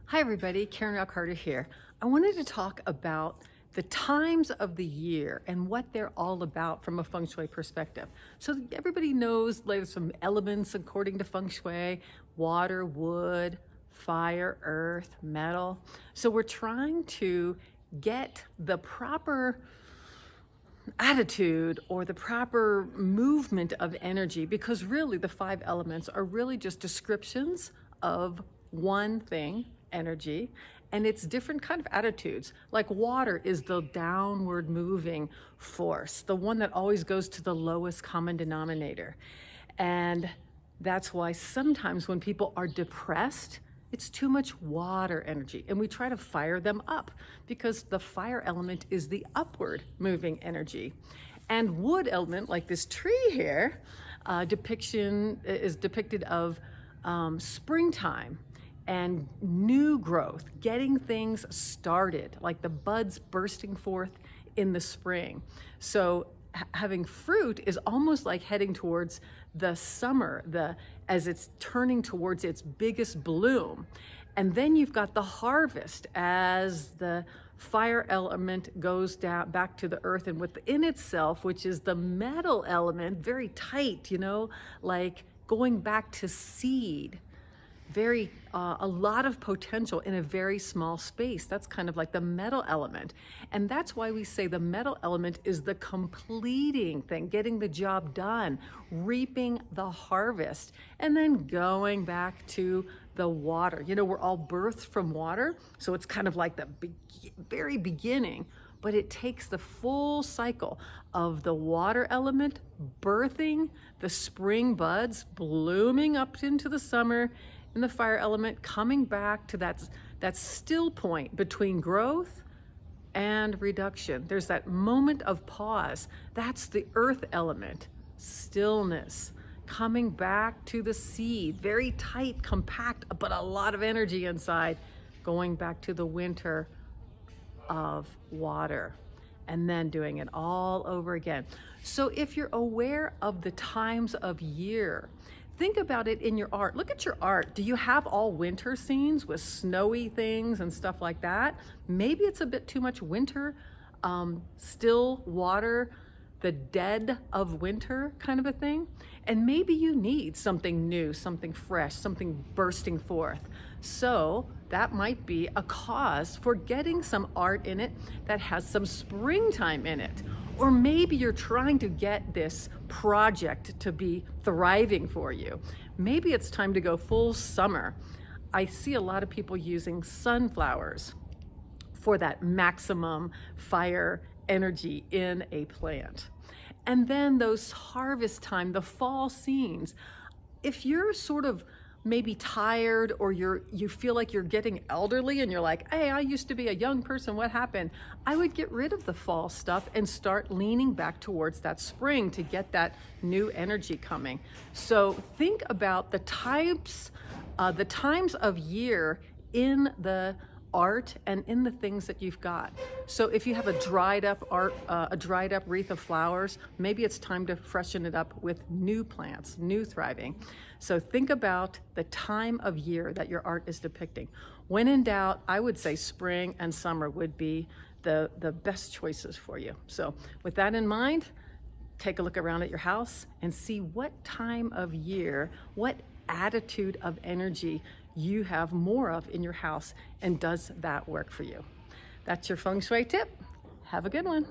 Hi everybody, Karen Carter here. I wanted to talk about the times of the year and what they're all about from a feng shui perspective. So everybody knows there's some elements according to feng shui: water, wood, fire, earth, metal. So we're trying to get the proper attitude or the proper movement of energy, because really the five elements are really just descriptions of one thing, energy, and it's different kind of attitudes. Like water is the downward moving force, the one that always goes to the lowest common denominator. And that's why sometimes when people are depressed, it's too much water energy, and we try to fire them up because the fire element is the upward moving energy. And wood element, like this tree here, depiction is depicted of springtime and new growth, getting things started, like the buds bursting forth in the spring. So having fruit is almost like heading towards the summer, as it's turning towards its biggest bloom. And then you've got the harvest as the fire element goes down back to the earth and within itself, which is the metal element, very tight, like going back to seed. A lot of potential in a very small space. That's kind of like the metal element. And that's why we say the metal element is the completing thing, getting the job done, reaping the harvest, and then going back to the water. We're all birthed from water, so it's kind of like the very beginning, but it takes the full cycle of the water element birthing the spring buds, blooming up into the summer, and the fire element coming back to that still point between growth and reduction. There's that moment of pause. That's the earth element, stillness, coming back to the seed, very tight, compact, but a lot of energy inside, going back to the winter of water, and then doing it all over again. So if you're aware of the times of year, think about it in your art. Look at your art. Do you have all winter scenes with snowy things and stuff like that? Maybe it's a bit too much winter, still water, the dead of winter kind of a thing. And maybe you need something new, something fresh, something bursting forth. So that might be a cause for getting some art in it that has some springtime in it. Or maybe you're trying to get this project to be thriving for you. Maybe it's time to go full summer. I see a lot of people using sunflowers for that maximum fire energy in a plant. And then those harvest time, the fall scenes. If you're sort of maybe tired, or you feel like you're getting elderly and you're like, hey, I used to be a young person, what happened? I would get rid of the fall stuff and start leaning back towards that spring to get that new energy coming. So think about the times of year in the art and in the things that you've got. So if you have a dried up wreath of flowers, maybe it's time to freshen it up with new plants, new thriving. So think about the time of year that your art is depicting. When in doubt, I would say spring and summer would be the best choices for you. So with that in mind, take a look around at your house and see what time of year, what attitude of energy you have more of in your house, and does that work for you? That's your feng shui tip. Have a good one.